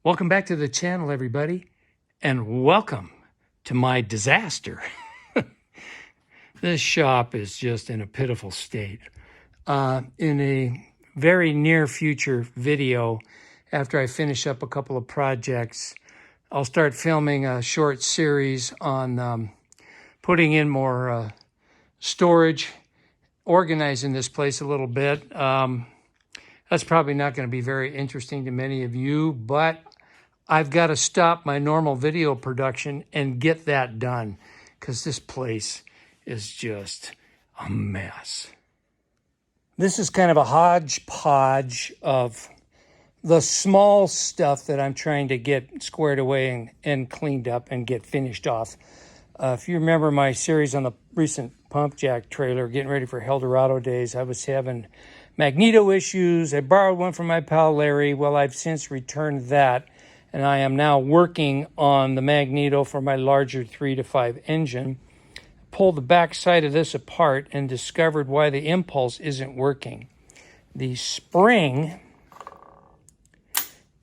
Welcome back to the channel, everybody, and welcome to my disaster. This shop is just in a pitiful state. In a very near future video, after I finish up a couple of projects, I'll start filming a short series on putting in more storage, organizing this place a little bit. That's probably not going to be very interesting to many of you, but I've got to stop my normal video production and get that done because this place is just a mess. This is kind of a hodgepodge of the small stuff that I'm trying to get squared away and cleaned up and get finished off. If you remember my series on the recent pump jack trailer, getting ready for Eldorado days, I was having Magneto issues. I borrowed one from my pal Larry. Well, I've since returned that, and I am now working on the Magneto for my larger 3 to 5 engine. Pulled the back side of this apart and discovered why the impulse isn't working. The spring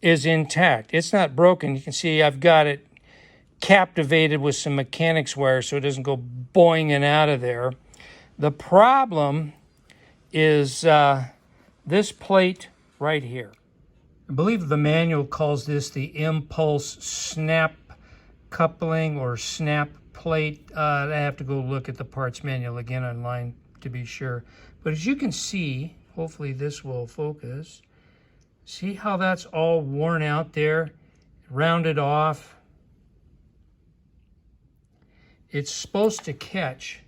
is intact. It's not broken. You can see I've got it captivated with some mechanics wire so it doesn't go boinging out of there. The problem is this plate right here. I believe the manual calls this the impulse snap coupling or snap plate. I have to go look at the parts manual again online to be sure. But as you can see, hopefully this will focus. See how that's all worn out there, rounded off. It's supposed to catch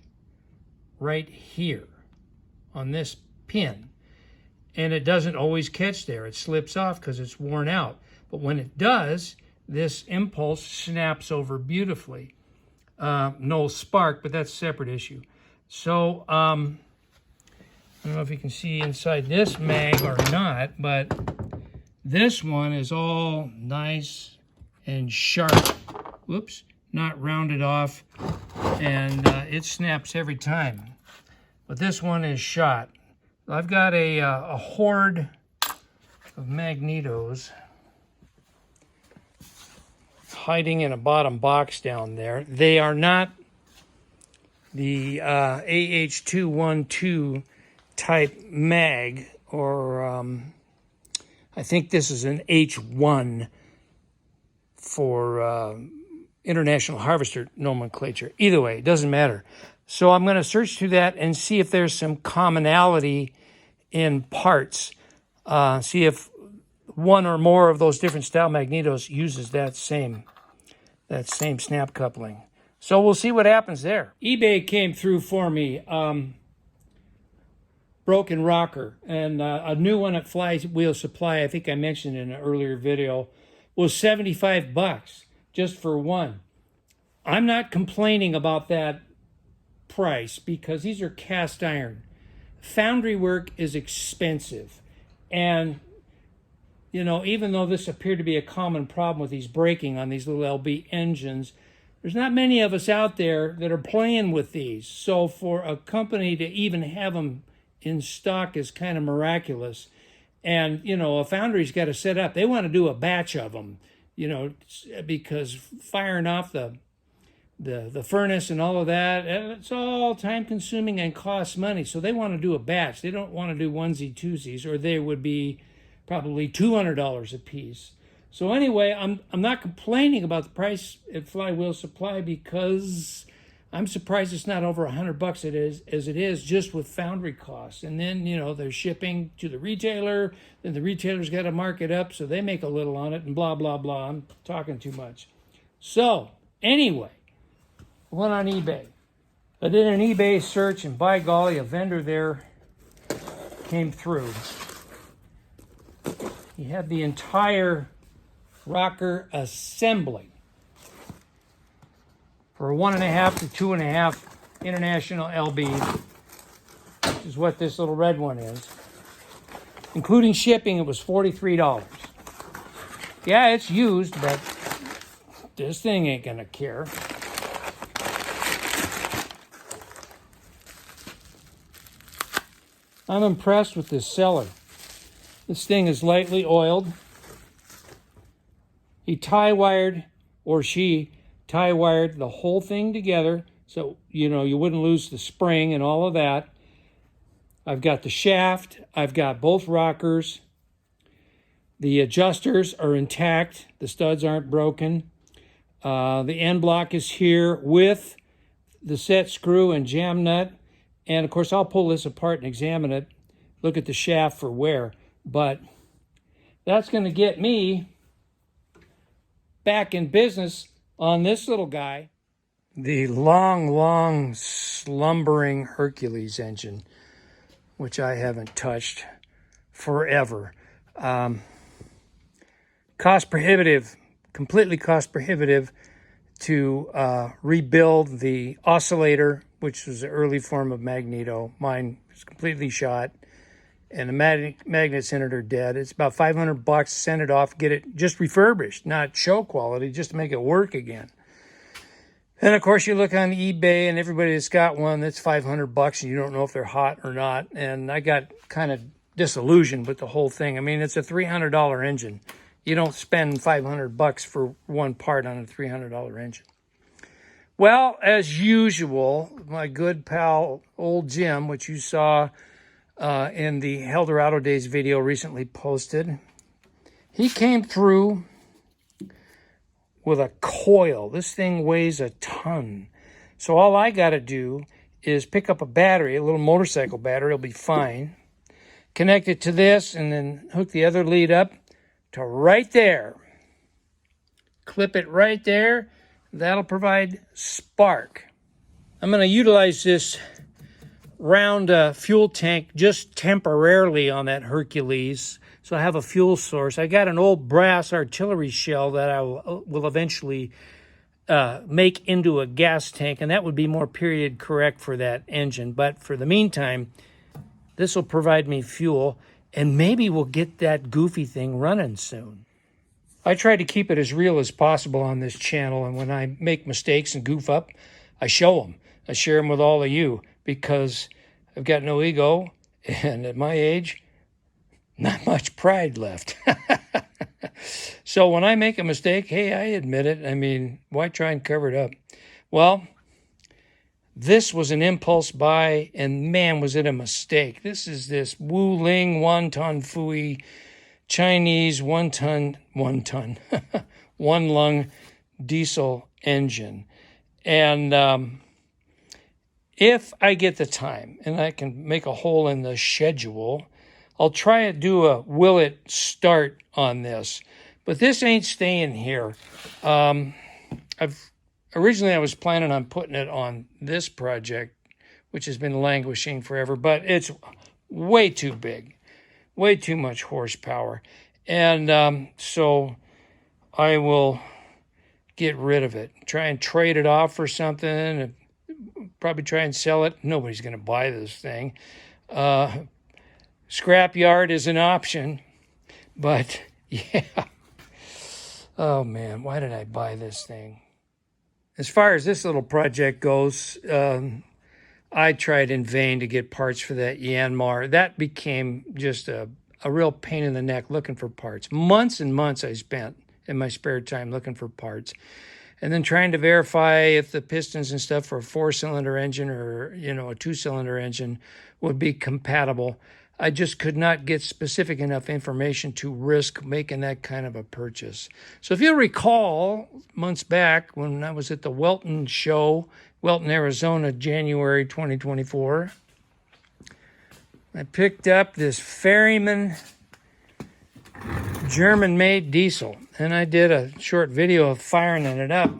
right here on this pin. And it doesn't always catch there. It slips off because it's worn out. But when it does, this impulse snaps over beautifully. No spark, but that's a separate issue. So, I don't know if you can see inside this mag or not, but this one is all nice and sharp. Whoops, not rounded off, and it snaps every time. But this one is shot. I've got a horde of Magnetos hiding in a bottom box down there. They are not the AH212 type mag, or I think this is an H1 for International Harvester nomenclature. Either way, it doesn't matter. So I'm going to search through that and see if there's some commonality in parts. See if one or more of those different style Magnetos uses that same snap coupling. So we'll see what happens there. eBay came through for me. Broken rocker, and a new one at Flywheel Supply, I think I mentioned in an earlier video, was $75 just for one. I'm not complaining about that price because these are cast iron. Foundry work is expensive, and you know, even though this appeared to be a common problem with these braking on these little LB engines, there's not many of us out there that are playing with these. So for a company to even have them in stock is kind of miraculous. And you know, a foundry's got to set up. They want to do a batch of them, you know, because firing off the furnace and all of that, it's all time consuming and costs money. So they want to do a batch. They don't want to do onesie twosies, or they would be probably $200 a piece. So anyway, I'm not complaining about the price at Flywheel Supply because I'm surprised it's not over $100 as it is just with foundry costs. And then, you know, they're shipping to the retailer, then the retailer's got to mark it up so they make a little on it, and blah, blah, blah. I'm talking too much. So anyway, I went on eBay. I did an eBay search, and by golly, a vendor there came through. He had the entire rocker assembly for a 1.5 to 2.5 International LB, which is what this little red one is. Including shipping, it was $43. Yeah, it's used, but this thing ain't gonna care. I'm impressed with this seller. This thing is lightly oiled. He tie-wired, or she tie-wired the whole thing together, so you know you wouldn't lose the spring and all of that. I've got the shaft, I've got both rockers. The adjusters are intact, the studs aren't broken. The end block is here with the set screw and jam nut. And of course, I'll pull this apart and examine it, look at the shaft for wear. But that's going to get me back in business on this little guy. The long slumbering Hercules engine, which I haven't touched forever. Cost prohibitive, completely cost prohibitive to rebuild the oscillator, which was the early form of Magneto. Mine was completely shot, and the magnets in it are dead. It's about $500 to send it off, get it just refurbished, not show quality, just to make it work again. And of course, you look on eBay, and everybody that's got one that's $500, and you don't know if they're hot or not. And I got kind of disillusioned with the whole thing. I mean, it's a $300 engine. You don't spend $500 for one part on a $300 engine. Well, as usual, my good pal, old Jim, which you saw in the Eldorado Days video recently posted, he came through with a coil. This thing weighs a ton. So all I got to do is pick up a battery, a little motorcycle battery, it'll be fine. Connect it to this and then hook the other lead up to right there. Clip it right there. That'll provide spark. I'm going to utilize this round fuel tank just temporarily on that Hercules. So I have a fuel source. I got an old brass artillery shell that I will eventually make into a gas tank, and that would be more period correct for that engine. But for the meantime, this will provide me fuel, and maybe we'll get that goofy thing running soon. I try to keep it as real as possible on this channel, and when I make mistakes and goof up, I show them. I share them with all of you because I've got no ego, and at my age, not much pride left. So when I make a mistake, hey, I admit it. I mean, why try and cover it up? Well, this was an impulse buy, and man, was it a mistake. This is this Wuling one-ton Fui Chinese one lung diesel engine. And if I get the time and I can make a hole in the schedule, I'll try to do a will it start on this. But this ain't staying here. Originally I was planning on putting it on this project, which has been languishing forever, but it's way too big, way too much horsepower. And so I will get rid of it, try and trade it off for something, and probably try and sell it. Nobody's going to buy this thing. Scrapyard is an option, but yeah. Oh man, why did I buy this thing? As far as this little project goes, I tried in vain to get parts for that Yanmar. That became just a real pain in the neck looking for parts. Months and months I spent in my spare time looking for parts. And then trying to verify if the pistons and stuff for a 4-cylinder engine or, you know, a 2-cylinder engine would be compatible. I just could not get specific enough information to risk making that kind of a purchase. So if you'll recall, months back when I was at the Welton show, Welton, Arizona, January 2024, I picked up this Ferryman German-made diesel, and I did a short video of firing it up,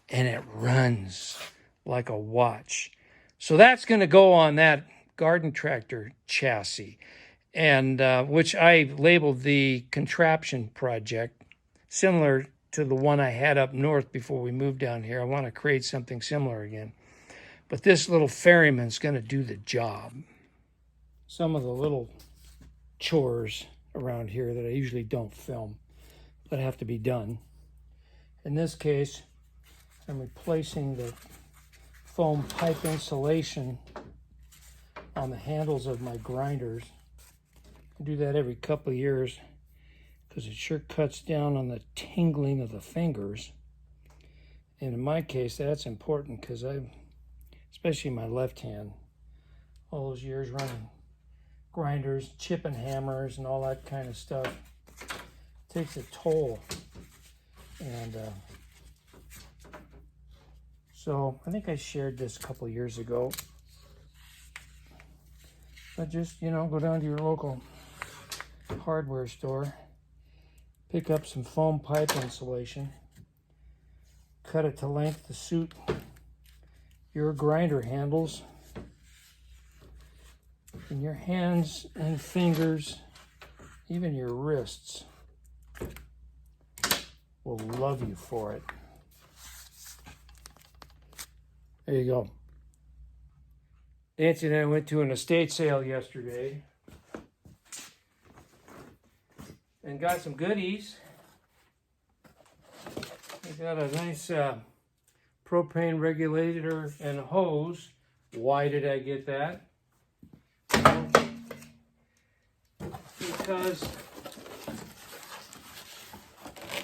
and it runs like a watch. So that's going to go on that garden tractor chassis, and which I labeled the contraption project, similar to the one I had up north before we moved down here. I want to create something similar again. But this little Ferryman's going to do the job. Some of the little chores around here that I usually don't film, but have to be done. In this case, I'm replacing the foam pipe insulation on the handles of my grinders. I do that every couple of years because it sure cuts down on the tingling of the fingers. And in my case, that's important because especially my left hand, all those years running grinders, chipping hammers, and all that kind of stuff, takes a toll. And so I think I shared this a couple years ago. But just, go down to your local hardware store, pick up some foam pipe insulation, cut it to length to suit your grinder handles, and your hands and fingers, even your wrists, will love you for it. There you go. Nancy and I went to an estate sale yesterday and got some goodies. We got a nice propane regulator and a hose. Why did I get that? Because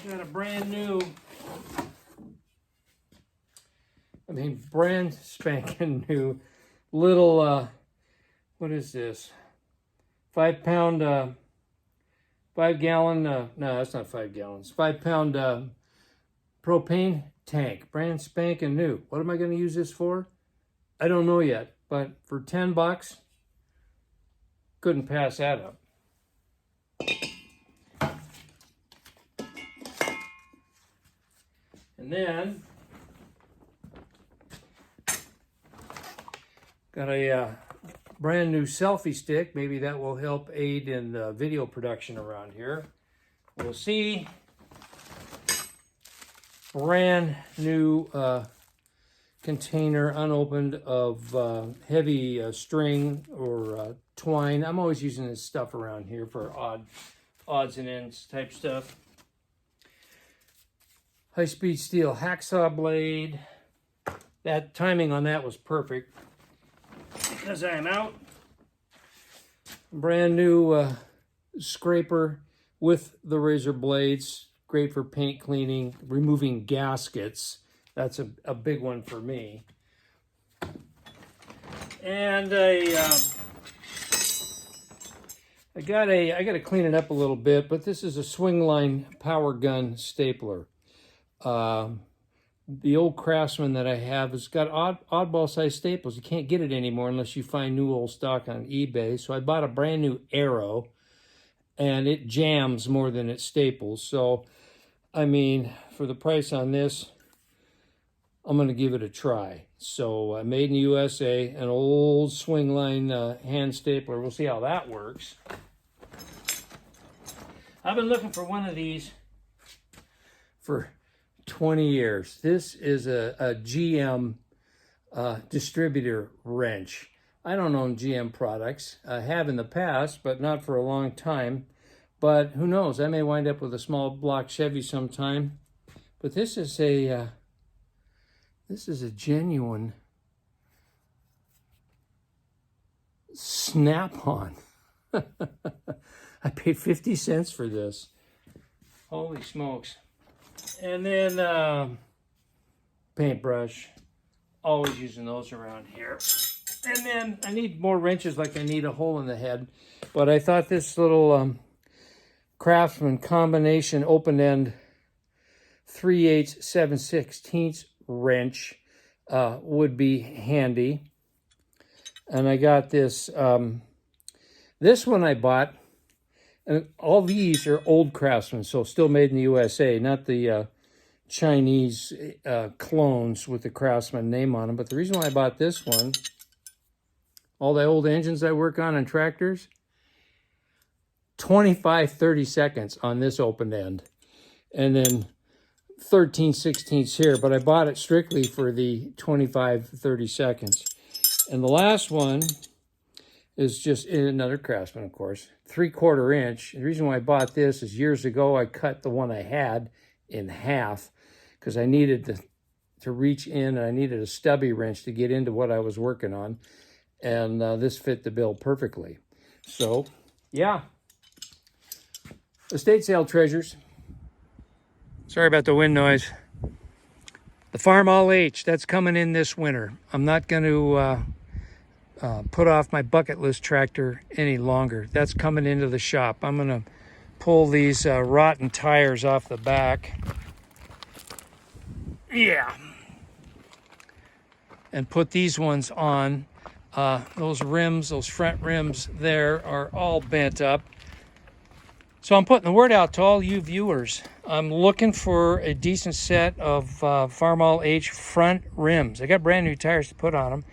I got a brand spanking new little, what is this? 5 pound, 5 gallon, no, that's not 5 gallons. 5 pound propane tank, brand spanking new. What am I going to use this for? I don't know yet, but for $10, couldn't pass that up. And then got a brand new selfie stick. Maybe that will help aid in the video production around here. We'll see. Brand new container, unopened, of heavy string or twine. I'm always using this stuff around here for odds and ends type stuff. High-speed steel hacksaw blade. That timing on that was perfect because I am out. Brand new scraper with the razor blades. Great for paint cleaning, removing gaskets. That's a big one for me. And I got to clean it up a little bit, but this is a Swingline power gun stapler. The old Craftsman that I have has got oddball size staples. You can't get it anymore unless you find new old stock on eBay. So I bought a brand new Arrow, and it jams more than it staples. So, I mean, for the price on this, I'm going to give it a try. So, made in the USA, an old Swingline hand stapler. We'll see how that works. I've been looking for one of these for 20 years. This is a GM distributor wrench. I don't own GM products. I have in the past, but not for a long time. But who knows? I may wind up with a small block Chevy sometime. But this is a genuine Snap-on. I paid 50 cents for this. Holy smokes. And then paintbrush. Always using those around here. And then I need more wrenches, like I need a hole in the head. But I thought this little Craftsman combination open end 3/8, 7/16 wrench would be handy. And I got this, this one I bought, and all these are old Craftsman, so still made in the USA, not the Chinese clones with the Craftsman name on them. But the reason why I bought this one, all the old engines I work on tractors, 25, 30 seconds on this open end. And then 13/16 here, but I bought it strictly for the 25, 30 seconds. And the last one is just another Craftsman, of course, 3/4 inch. The reason why I bought this is years ago I cut the one I had in half because I needed to reach in, and I needed a stubby wrench to get into what I was working on. And this fit the bill perfectly. So, yeah. Estate sale treasures. Sorry about the wind noise. The Farm All H, that's coming in this winter. I'm not going to put off my bucket list tractor any longer. That's coming into the shop. I'm going to pull these rotten tires off the back. Yeah. And put these ones on. Those rims, those front rims there are all bent up. So I'm putting the word out to all you viewers. I'm looking for a decent set of Farm All H front rims. I got brand new tires to put on them.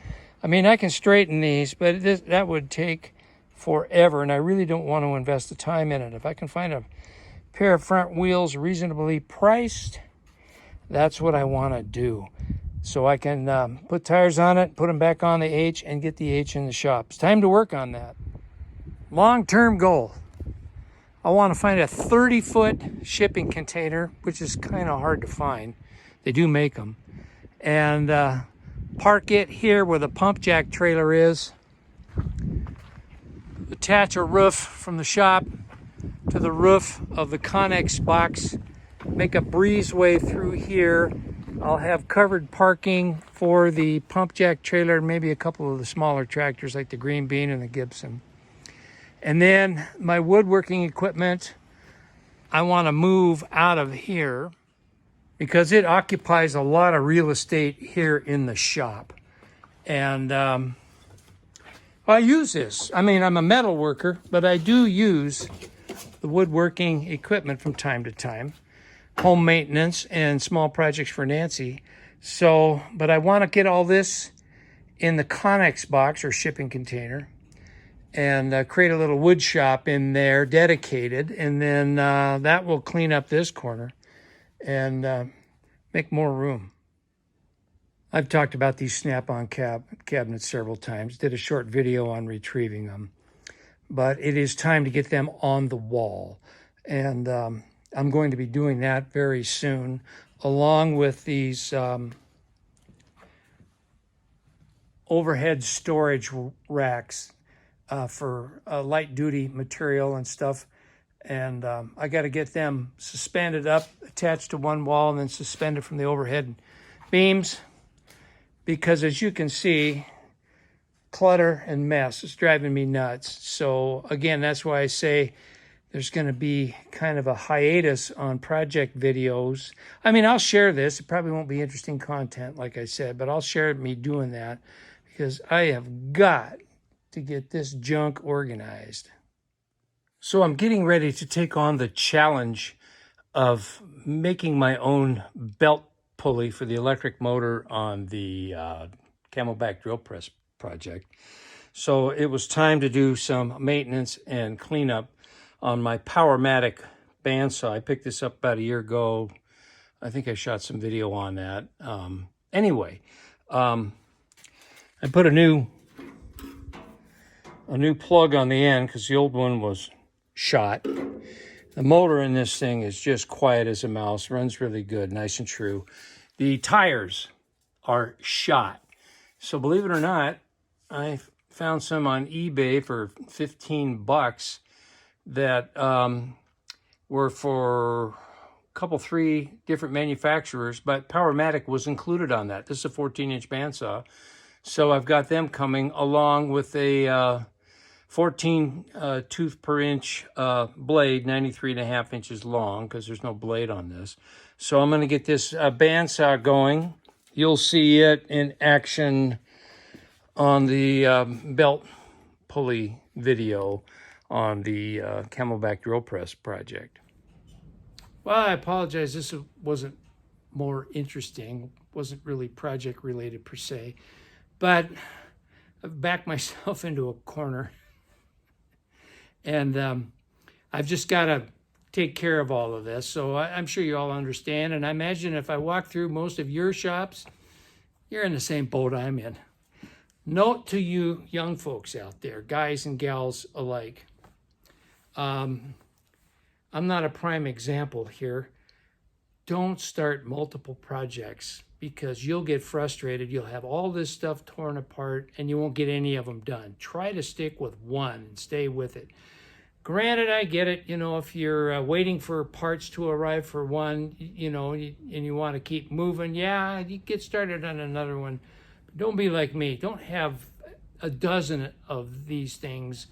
I mean, I can straighten these, but that would take forever, and I really don't want to invest the time in it. If I can find a pair of front wheels reasonably priced, that's what I want to do. So I can put tires on it, put them back on the H, and get the H in the shop. It's time to work on that. Long-term goal. I want to find a 30-foot shipping container, which is kind of hard to find. They do make them. And park it here where the pump jack trailer is. Attach a roof from the shop to the roof of the Connex box. Make a breezeway through here. I'll have covered parking for the pump jack trailer and maybe a couple of the smaller tractors like the Green Bean and the Gibson. And then my woodworking equipment, I want to move out of here because it occupies a lot of real estate here in the shop. And I use this. I mean, I'm a metal worker, but I do use the woodworking equipment from time to time. Home maintenance and small projects for Nancy. So, but I want to get all this in the Connex box or shipping container and create a little wood shop in there dedicated. And then that will clean up this corner and make more room. I've talked about these snap-on cabinets several times, did a short video on retrieving them, but it is time to get them on the wall. And I'm going to be doing that very soon, along with these overhead storage racks for light-duty material and stuff. And I got to get them suspended up, attached to one wall, and then suspended from the overhead beams. Because as you can see, clutter and mess is driving me nuts. So again, that's why I say there's going to be kind of a hiatus on project videos. I mean, I'll share this. It probably won't be interesting content, like I said, but I'll share me doing that because I have got to get this junk organized. So I'm getting ready to take on the challenge of making my own belt pulley for the electric motor on the Camelback drill press project. So it was time to do some maintenance and cleanup on my Powermatic bandsaw. I picked this up about a year ago. I think I shot some video on that. Anyway, I put a new plug on the end because the old one was shot. The motor in this thing is just quiet as a mouse, runs really good, nice and true. The tires are shot. So believe it or not, I found some on eBay for $15 that were for three different manufacturers, but Powermatic was included on that. This is a 14-inch bandsaw. So I've got them coming along with a 14 tooth per inch blade, 93.5 inches long, because there's no blade on this. So I'm going to get this bandsaw going. You'll see it in action on the belt pulley video on the Camelback drill press project. Well, I apologize. This wasn't more interesting. Wasn't really project related per se, but I've backed myself into a corner. And I've just got to take care of all of this. So I'm sure you all understand. And I imagine if I walk through most of your shops, you're in the same boat I'm in. Note to you young folks out there, guys and gals alike. I'm not a prime example here. Don't start multiple projects because you'll get frustrated. You'll have all this stuff torn apart and you won't get any of them done. Try to stick with one and stay with it. Granted, I get it. You know, if you're waiting for parts to arrive for one, you know, and you want to keep moving, yeah, you get started on another one. But don't be like me. Don't have a dozen of these things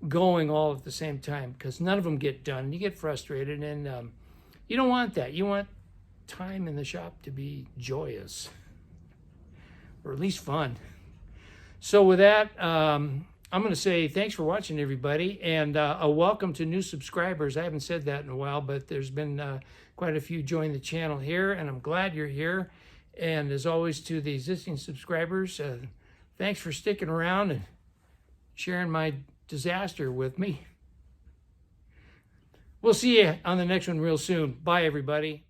going all at the same time, because none of them get done. You get frustrated, and you don't want that. You want time in the shop to be joyous, or at least fun. So with that, I'm going to say thanks for watching, everybody, and a welcome to new subscribers. I haven't said that in a while, but there's been quite a few join the channel here, and I'm glad you're here. And as always, to the existing subscribers, thanks for sticking around and sharing my disaster with me. We'll see you on the next one real soon. Bye, everybody.